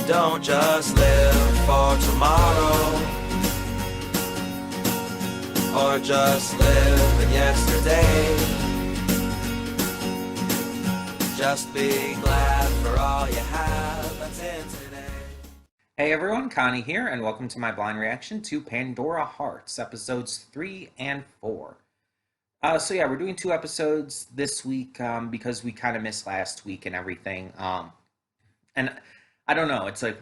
Don't just live for tomorrow, or just live in yesterday. Just be glad for all you have that's in today. Hey everyone, Connie here, and welcome to my blind reaction to Pandora Hearts, episodes 3 and 4. We're doing 2 episodes this week because we kind of missed last week and everything. And I don't know, it's like,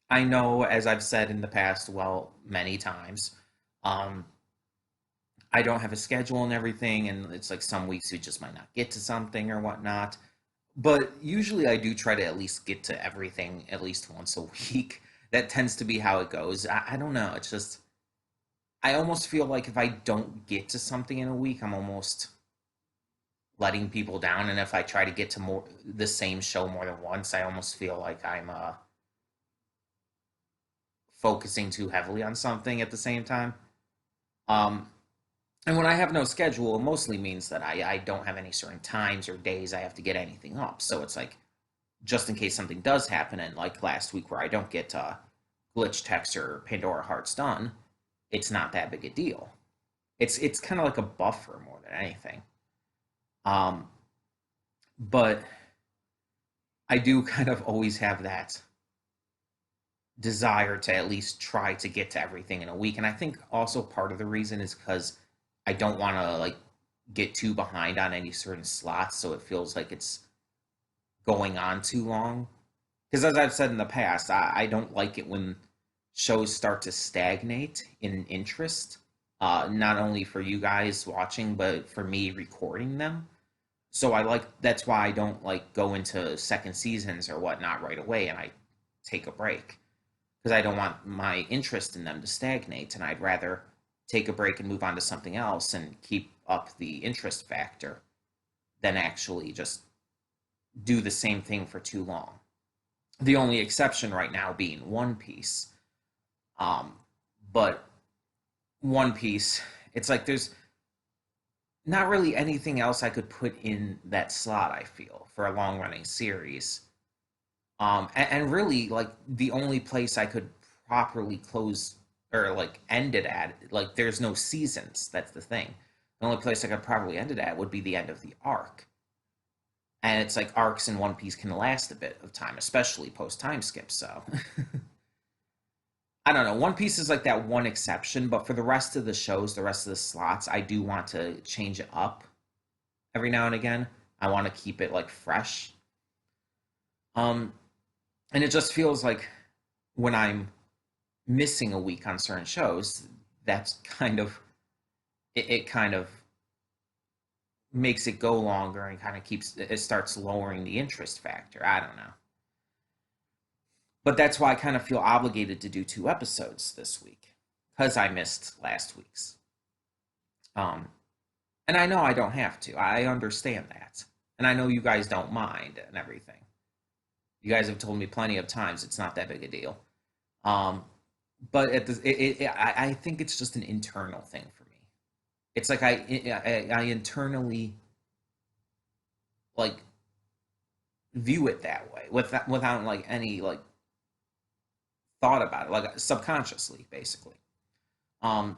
I know, as I've said in the past, well, many times, um, I don't have a schedule and everything, and it's like some weeks we just might not get to something or whatnot. But usually I do try to at least get to everything at least once a week. That tends to be how it goes. I don't know. It's just, I almost feel like if I don't get to something in a week, I'm almost letting people down. And if I try to get to the same show more than once, I almost feel like I'm focusing too heavily on something at the same time. Um, and when I have no schedule, it mostly means that I don't have any certain times or days I have to get anything up. So it's like, just in case something does happen, and like last week where I don't get Glitch Text or Pandora Hearts done, it's not that big a deal. It's kind of like a buffer more than anything. Um, but I do kind of always have that desire to at least try to get to everything in a week. And I think also part of the reason is because I don't want to like get too behind on any certain slots, so it feels like it's going on too long. Because as I've said in the past, I don't like it when shows start to stagnate in interest, not only for you guys watching, but for me recording them. So that's why I don't like go into second seasons or whatnot right away, and I take a break because I don't want my interest in them to stagnate, and I'd rather take a break and move on to something else and keep up the interest factor than actually just do the same thing for too long. The only exception right now being One Piece. But One Piece, it's like there's not really anything else I could put in that slot, I feel, for a long running series. And really, like, the only place I could properly close or like end it at, like, there's no seasons. That's the thing. The only place I could probably end it at would be the end of the arc. And it's like arcs in One Piece can last a bit of time, especially post time skip. So I don't know. One Piece is like that one exception, but for the rest of the shows, the rest of the slots, I do want to change it up every now and again. I want to keep it like fresh. Um, and it just feels like when I'm missing a week on certain shows, that's kind of it kind of makes it go longer and kind of it starts lowering the interest factor. I don't know. But that's why I kind of feel obligated to do 2 episodes this week because I missed last week's. Um, and I know I don't have to. I understand that. And I know you guys don't mind and everything. You guys have told me plenty of times it's not that big a deal. But I think it's just an internal thing for me. It's like I internally like view it that way without like any like thought about it, like subconsciously, basically. Um,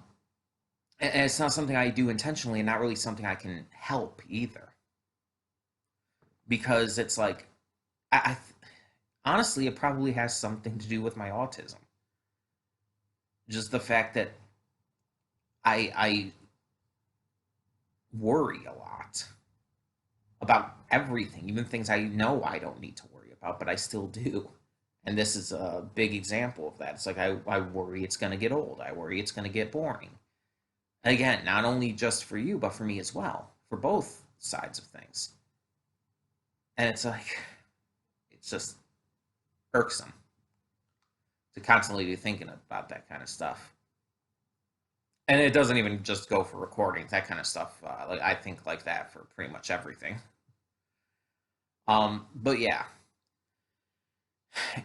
and it's not something I do intentionally, and not really something I can help either, because it's like I honestly, it probably has something to do with my autism. Just the fact that I worry a lot about everything, even things I know I don't need to worry about, but I still do. And this is a big example of that. It's like I worry it's going to get old. I worry it's going to get boring. Again, not only just for you, but for me as well, for both sides of things. And it's like, it's just irksome to constantly be thinking about that kind of stuff. And it doesn't even just go for recordings, that kind of stuff. Like I think like that for pretty much everything. But yeah,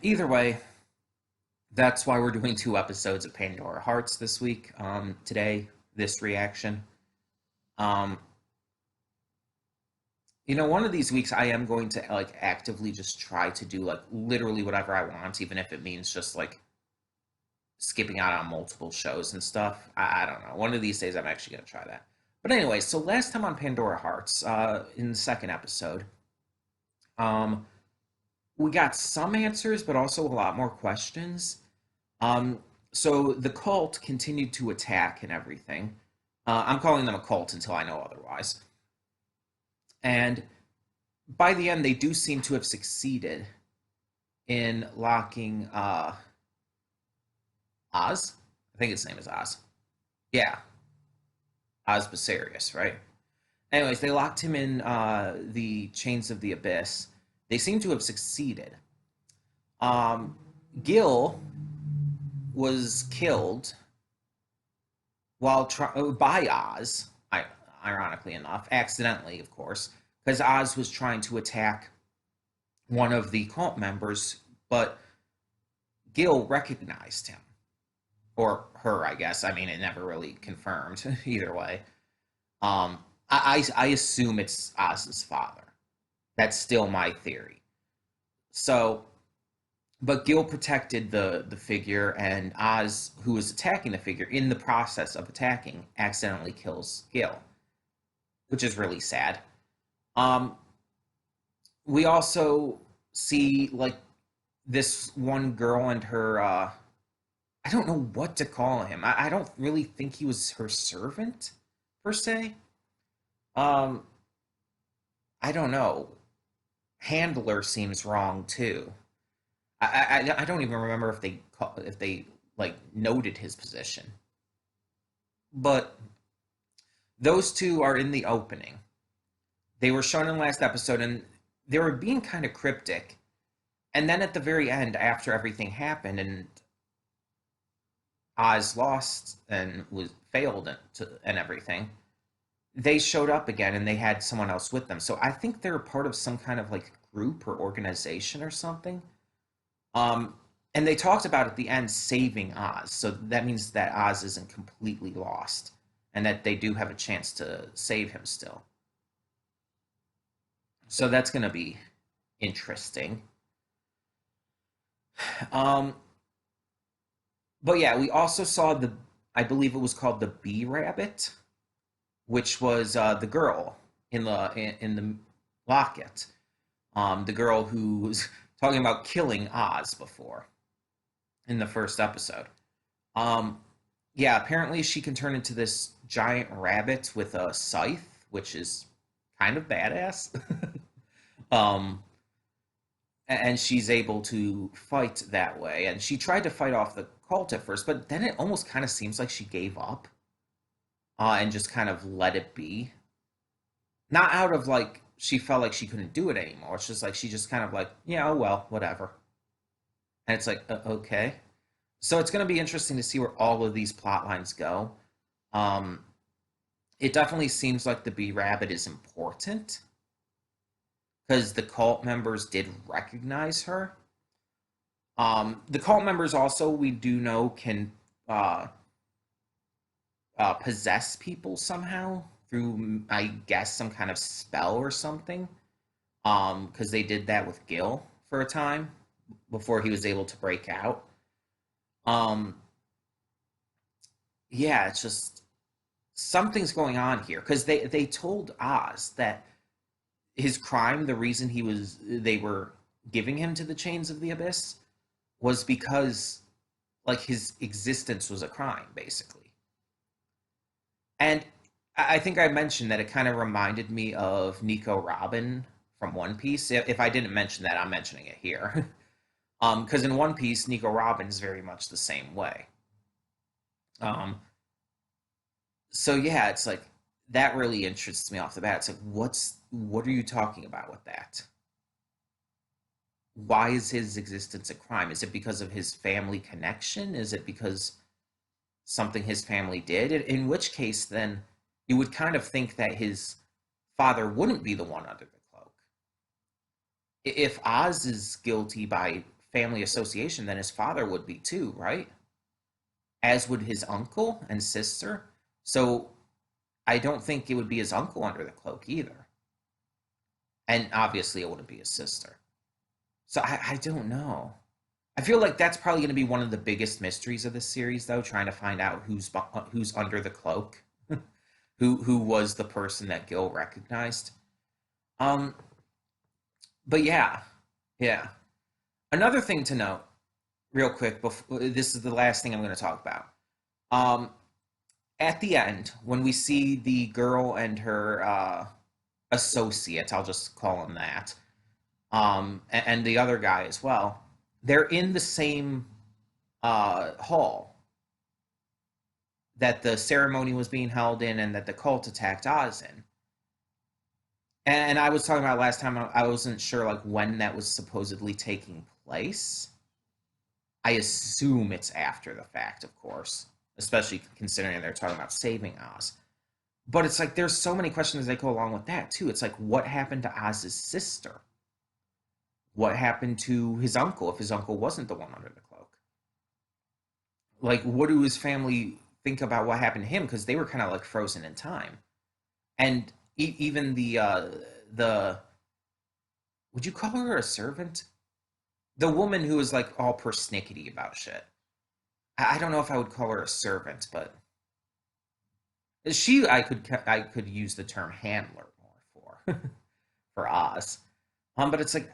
either way, that's why we're doing 2 episodes of Pandora Hearts this week. Today, this reaction. Um, One of these weeks I am going to like actively just try to do like literally whatever I want, even if it means just like skipping out on multiple shows and stuff. I don't know. One of these days I'm actually going to try that. But anyway, so last time on Pandora Hearts, in the second episode, um, we got some answers, but also a lot more questions. Um, so the cult continued to attack and everything. I'm calling them a cult until I know otherwise. And by the end, they do seem to have succeeded in locking Oz. I think his name is Oz. Yeah, Oz Basarius, right? Anyways, they locked him in the chains of the abyss. They seem to have succeeded. Um, Gil was killed by Oz, ironically enough, accidentally, of course, because Oz was trying to attack one of the cult members, but Gil recognized him. Or her, I guess. I mean, it never really confirmed either way. Um, I assume it's Oz's father. That's still my theory. So, but Gil protected the figure, and Oz, who was attacking the figure, in the process of attacking, accidentally kills Gil, which is really sad. Um, we also see like this one girl and her. I don't know what to call him. I don't really think he was her servant per se. Um, I don't know. Handler seems wrong too. I don't even remember if they like noted his position. But those two are in the opening. They were shown in last episode, and they were being kind of cryptic. And then at the very end, after everything happened, and Oz lost and was failed and everything, they showed up again, and they had someone else with them. So I think they're part of some kind of like group or organization or something. Um, and they talked about at the end saving Oz. So that means that Oz isn't completely lost and that they do have a chance to save him still. So that's going to be interesting. Um, but yeah, we also saw I believe it was called the Bee Rabbit, which was the girl in the locket. The girl who was talking about killing Oz before in the first episode. Um, yeah, apparently she can turn into this giant rabbit with a scythe, which is kind of badass. um, and she's able to fight that way. And she tried to fight off the cult at first, but then it almost kind of seems like she gave up and just kind of let it be. Not out of like she felt like she couldn't do it anymore. It's just like she just kind of like, yeah, oh well, whatever. And it's like, okay. So it's going to be interesting to see where all of these plot lines go. Um, it definitely seems like the Bee Rabbit is important because the cult members did recognize her. The cult members also, we do know, can uh, possess people somehow through, I guess, some kind of spell or something. Because they did that with Gil for a time before he was able to break out. Um, yeah, it's just something's going on here because they told Oz that his crime, the reason they were giving him to the chains of the abyss, was because like his existence was a crime, basically. And I think I mentioned that it kind of reminded me of Nico Robin from One Piece. If I didn't mention that, I'm mentioning it here. Because in One Piece, Nico Robin is very much the same way. Um, so yeah, it's like that really interests me off the bat. It's like, what are you talking about with that? Why is his existence a crime? Is it because of his family connection? Is it because something his family did? In which case, then you would kind of think that his father wouldn't be the one under the cloak. If Oz is guilty by family association, then his father would be too, right? As would his uncle and sister. So I don't think it would be his uncle under the cloak either. and obviously it wouldn't be his sister. So I don't know. I feel like that's probably going to be one of the biggest mysteries of this series, though, trying to find out who's under the cloak, who was the person that Gil recognized. Um, but yeah, yeah. Another thing to note, real quick, before this is the last thing I'm going to talk about. Um, at the end, when we see the girl and her associate, I'll just call him that, and the other guy as well, they're in the same hall that the ceremony was being held in and that the cult attacked Oz in. And I was talking about last time, I wasn't sure like when that was supposedly taking place. I assume it's after the fact, of course, especially considering they're talking about saving Oz. But it's like there's so many questions that go along with that too. It's like what happened to Oz's sister? What happened to his uncle if his uncle wasn't the one under the cloak? Like what do his family think about what happened to him? Because they were kind of like frozen in time. And even the would you call her a servant? The woman who was like all persnickety about shit. I don't know if I would call her a servant, but I could use the term handler more for for Oz. But it's like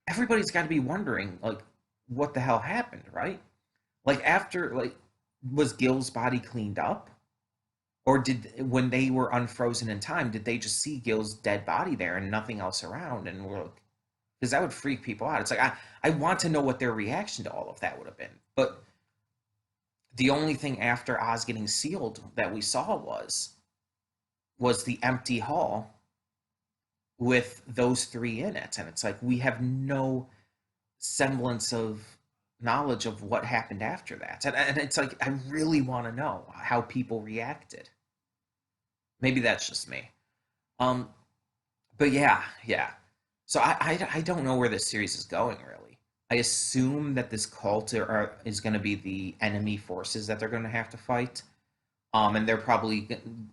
everybody's got to be wondering like what the hell happened, right? Like after like was Gil's body cleaned up? Or did when they were unfrozen in time, did they just see Gil's dead body there and nothing else around? And we're like, because that would freak people out. It's like I want to know what their reaction to all of that would have been. But the only thing after Oz getting sealed that we saw was the empty hall with those three in it. And it's like we have no semblance of knowledge of what happened after that. And it's like I really want to know how people reacted. Maybe that's just me. Um, but yeah, yeah. So I don't know where this series is going really. I assume that this cult is going to be the enemy forces that they're going to have to fight. And they're probably,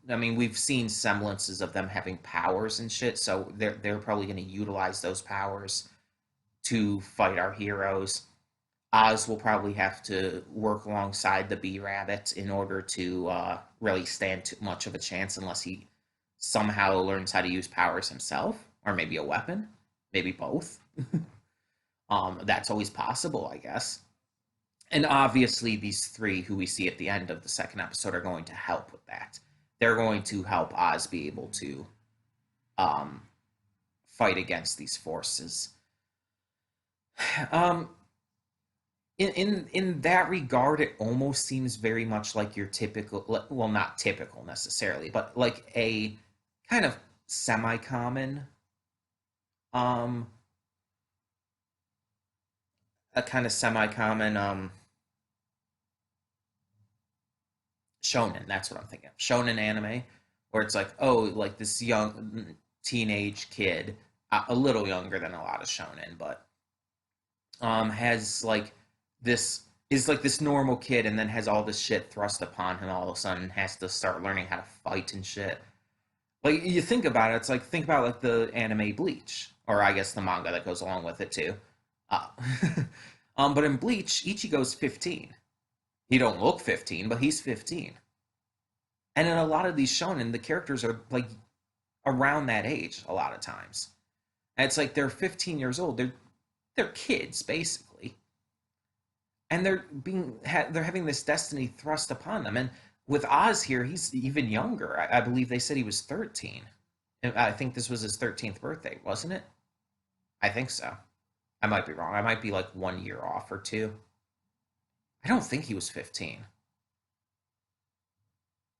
I mean, we've seen semblances of them having powers and shit, so they're probably going to utilize those powers to fight our heroes. Oz will probably have to work alongside the Bee Rabbit in order to really stand too much of a chance unless he somehow learns how to use powers himself, or maybe a weapon, maybe both. That's always possible, I guess. And obviously, these three who we see at the end of the second episode are going to help with that. They're going to help Oz be able to um, fight against these forces. Um, in that regard, it almost seems very much like your typical, well, not typical necessarily, but like a kind of semi-common, um, a kind of semi-common shonen. That's what I'm thinking of. Shonen anime, where it's like, oh, like this young teenage kid, a little younger than a lot of shonen, but has like this is like this normal kid and then has all this shit thrust upon him all of a sudden and has to start learning how to fight and shit. Like you think about it, it's like think about like the anime Bleach, or I guess the manga that goes along with it too. Uh, but in Bleach, Ichigo's 15. He don't look 15, but he's 15. And in a lot of these shonen, the characters are like around that age a lot of times. And it's like they're 15 years old. They're kids basically, and they're having this destiny thrust upon them. And with Oz here, he's even younger. I believe they said he was 13. And I think this was his 13th birthday, wasn't it? I think so. I might be wrong. I might be like 1 year off or two. I don't think he was 15.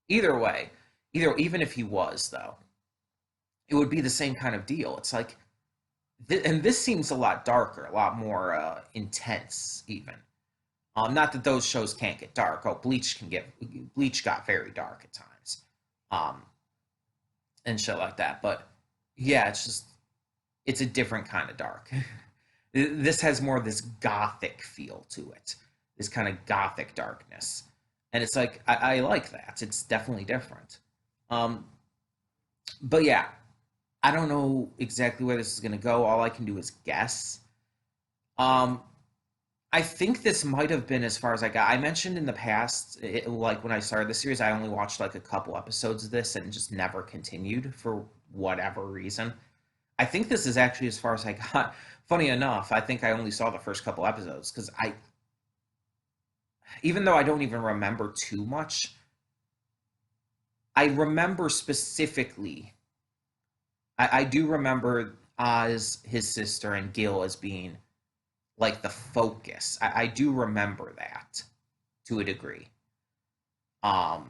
Either way, even if he was though, it would be the same kind of deal. It's like, and this seems a lot darker, a lot more intense, even. Not that those shows can't get dark. Oh, Bleach got very dark at times, um, and shit like that. But yeah, it's a different kind of dark. This has more of this gothic feel to it, this kind of gothic darkness, and it's like I like that. It's definitely different. Um, but yeah, I don't know exactly where this is going to go. All I can do is guess. Um, I think this might have been as far as I got. I mentioned in the past, like when I started the series, I only watched like a couple episodes of this and just never continued for whatever reason. I think this is actually as far as I got. Funny enough, I think I only saw the first couple episodes because even though I don't even remember too much, I remember specifically, I do remember Oz, his sister, and Gil as being like the focus. I do remember that to a degree. Um,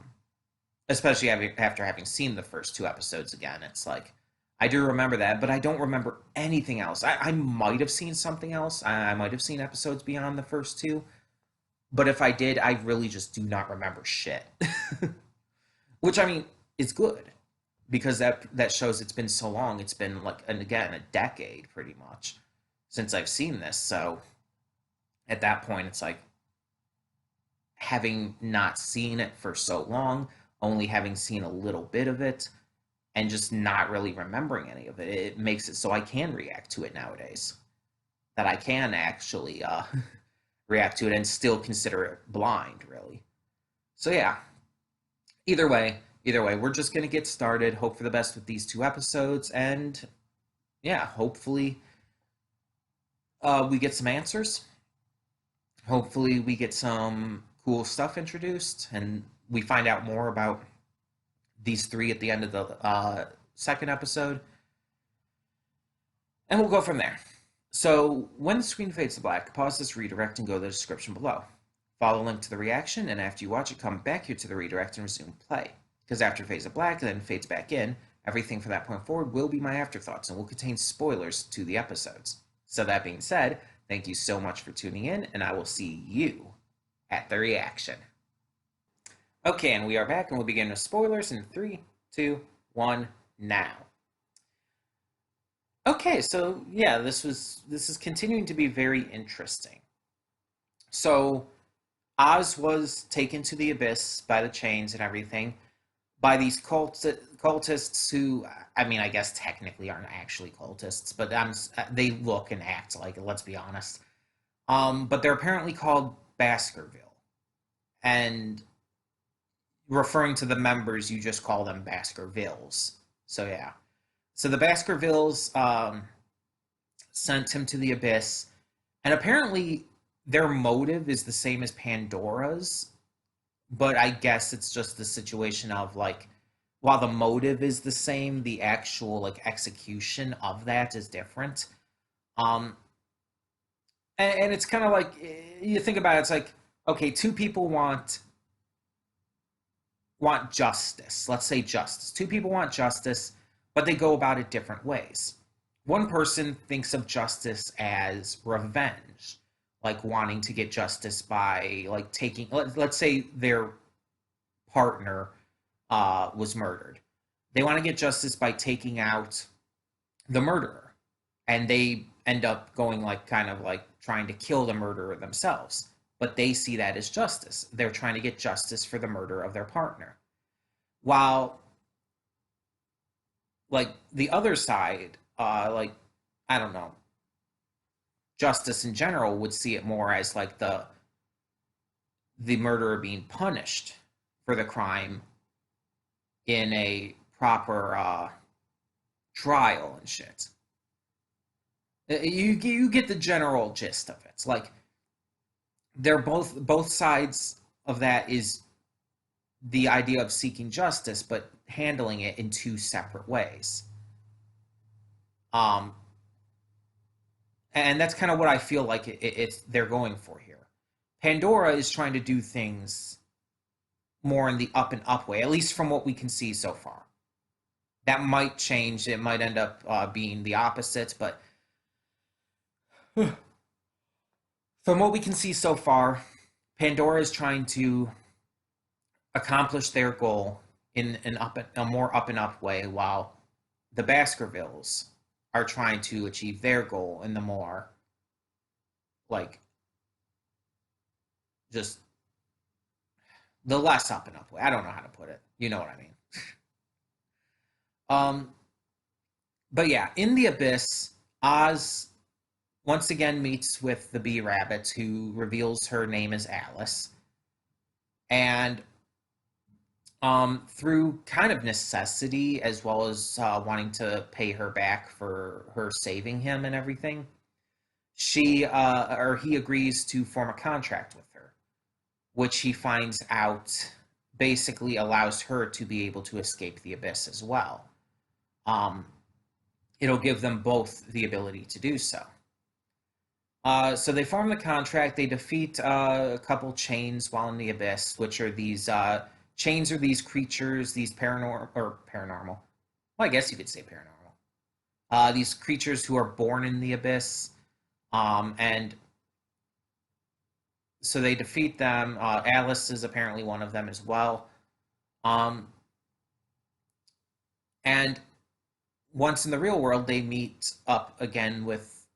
Especially after having seen the first two episodes again, it's like I do remember that, but I don't remember anything else. I might have seen something else. I might have seen episodes beyond the first two, but if I did, I really just do not remember shit. Which I mean is good because that shows it's been so long. It's been like, and again, a decade pretty much since I've seen this. So at that point, it's like having not seen it for so long, only having seen a little bit of it, and just not really remembering any of it. It makes it so I can react to it nowadays. That I can actually react to it and still consider it blind, really. So yeah, either way, we're just gonna get started. Hope for the best with these two episodes, and yeah, hopefully we get some answers. Hopefully we get some cool stuff introduced, and we find out more about these three at the end of the second episode, and we'll go from there. So when the screen fades to black, pause this redirect and go to the description below. Follow a link to the reaction, and after you watch it, come back here to the redirect and resume play. Because after it fades to black and then fades back in, everything from that point forward will be my afterthoughts and will contain spoilers to the episodes. So that being said, thank you so much for tuning in, and I will see you at the reaction. Okay, and we are back, and we'll begin with spoilers in 3, 2, 1, now. Okay, so yeah, this is continuing to be very interesting. So Oz was taken to the abyss by the chains and everything by these cultists who, I mean, I guess technically aren't actually cultists, but they look and act like it, let's be honest. But they're apparently called Baskerville. And referring to the members, you just call them Baskervilles. So yeah. So the Baskervilles sent him to the abyss, and apparently their motive is the same as Pandora's, but I guess it's just the situation of like, while the motive is the same, the actual like execution of that is different. And it's kind of like, you think about it, it's like, okay, two people want justice. Let's say justice. Two people want justice, but they go about it different ways. One person thinks of justice as revenge, like wanting to get justice by like taking, let's say their partner was murdered. They want to get justice by taking out the murderer, and they end up going like kind of like trying to kill the murderer themselves, but they see that as justice. They're trying to get justice for the murder of their partner. While like the other side, like, I don't know, justice in general would see it more as like the murderer being punished for the crime in a proper trial and shit. You get the general gist of it. It's like they're both sides of that is the idea of seeking justice, but handling it in two separate ways. And that's kind of what I feel like it's they're going for here. Pandora is trying to do things more in the up and up way, at least from what we can see so far. That might change. It might end up being the opposite, but from what we can see so far, Pandora is trying to accomplish their goal in a more up and up way, while the Baskervilles are trying to achieve their goal in the more like just the less up and up way. I don't know how to put it. You know what I mean. um But yeah, in the abyss, Oz once again meets with the bee rabbit, who reveals her name is Alice. And through kind of necessity, as well as wanting to pay her back for her saving him and everything, he agrees to form a contract with her, which he finds out basically allows her to be able to escape the abyss as well. Um, it'll give them both the ability to do so. So they form the contract. They defeat a couple chains while in the abyss, which are these chains are these creatures, these paranormal. Well, I guess you could say paranormal. These creatures who are born in the abyss, and so they defeat them. Alice is apparently one of them as well. Um, and once in the real world, they meet up again with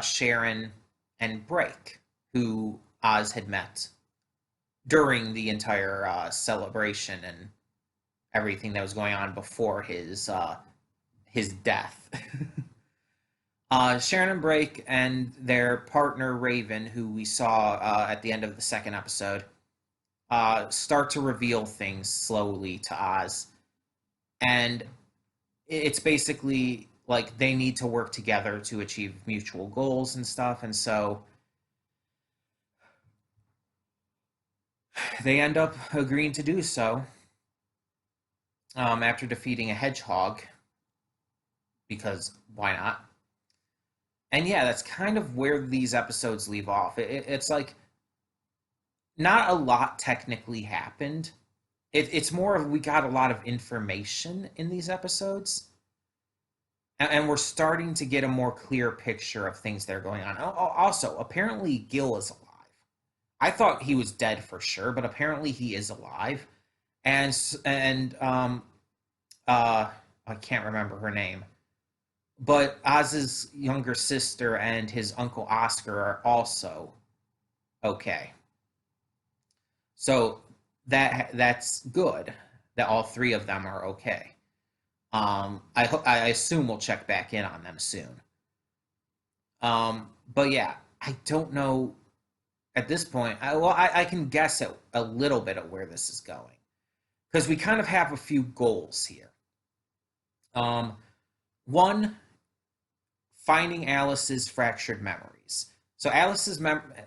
Sharon and Brake, who Oz had met during the entire celebration and everything that was going on before his death. Sharon and Brake and their partner Raven, who we saw at the end of the second episode, start to reveal things slowly to Oz, and it's basically like they need to work together to achieve mutual goals and stuff, and so they end up agreeing to do so after defeating a hedgehog, because why not? And yeah, that's kind of where these episodes leave off. It's like not a lot technically happened. It's more of we got a lot of information in these episodes, and we're starting to get a more clear picture of things that are going on. Also, apparently Gil is alive. I thought he was dead for sure, but apparently he is alive. And I can't remember her name, but Oz's younger sister and his uncle Oscar are also okay. So that's good that all three of them are okay. I assume we'll check back in on them soon. But yeah, I don't know at this point. I can guess at a little bit of where this is going, because we kind of have a few goals here. One, finding Alice's fractured memories. So Alice's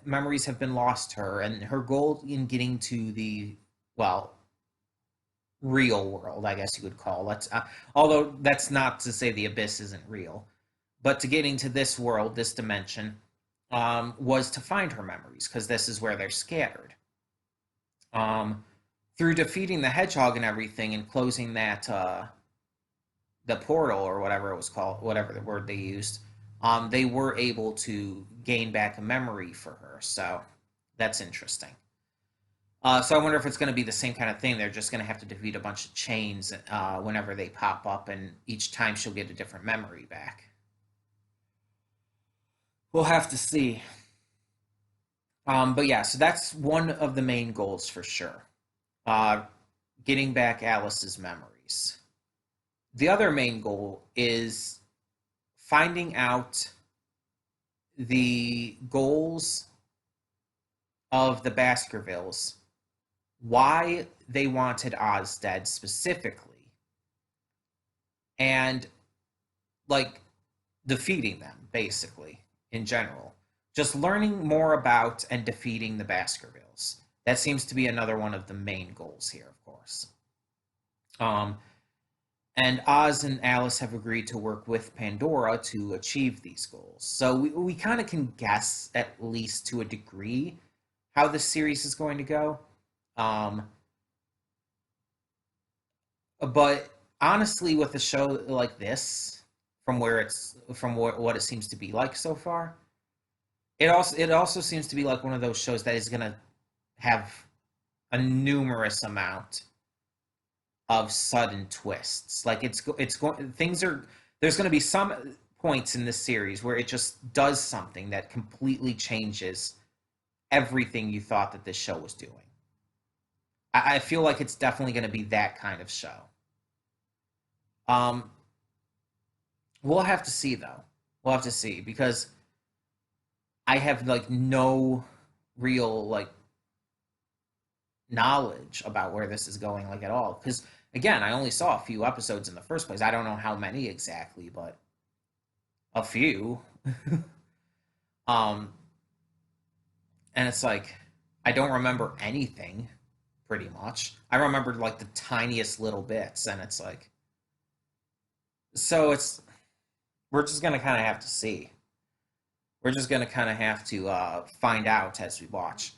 memories have been lost to her, and her goal in getting to the, well, real world, I guess you would call it. Although that's not to say the abyss isn't real, but to getting to this world, this dimension, was to find her memories, because this is where they're scattered. Through defeating the hedgehog and everything and closing that the portal, or whatever it was called, whatever the word they used, they were able to gain back a memory for her. So that's interesting. So I wonder if it's going to be the same kind of thing. They're just going to have to defeat a bunch of chains whenever they pop up, and each time she'll get a different memory back. We'll have to see. But yeah, so that's one of the main goals for sure. Getting back Alice's memories. The other main goal is finding out the goals of the Baskervilles, why they wanted Oz dead specifically, and like defeating them basically in general. Just learning more about and defeating the Baskervilles. That seems to be another one of the main goals here, of course. And Oz and Alice have agreed to work with Pandora to achieve these goals. So we kind of can guess, at least to a degree, how this series is going to go. But honestly, with a show like this, from what it seems to be like so far, it also seems to be like one of those shows that is going to have a numerous amount of sudden twists. Like it's going things are there's going to be some points in this series where it just does something that completely changes everything you thought that this show was doing. I feel like it's definitely going to be that kind of show. Um, We'll have to see though. We'll have to see because I have like no real like knowledge about where this is going like at all. Because again, I only saw a few episodes in the first place. I don't know how many exactly, but a few. um, and it's like I don't remember anything pretty much. I remembered like the tiniest little bits, and it's like so it's we're just gonna kind of have to see. We're just gonna kind of have to find out as we watch.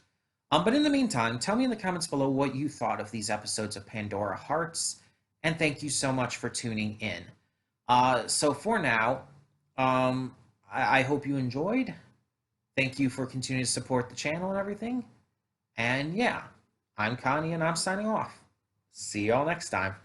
But in the meantime, tell me in the comments below what you thought of these episodes of Pandora Hearts, and thank you so much for tuning in. So for now, I hope you enjoyed. Thank you for continuing to support the channel and everything. And yeah, I'm Connie and I'm signing off. See y'all next time.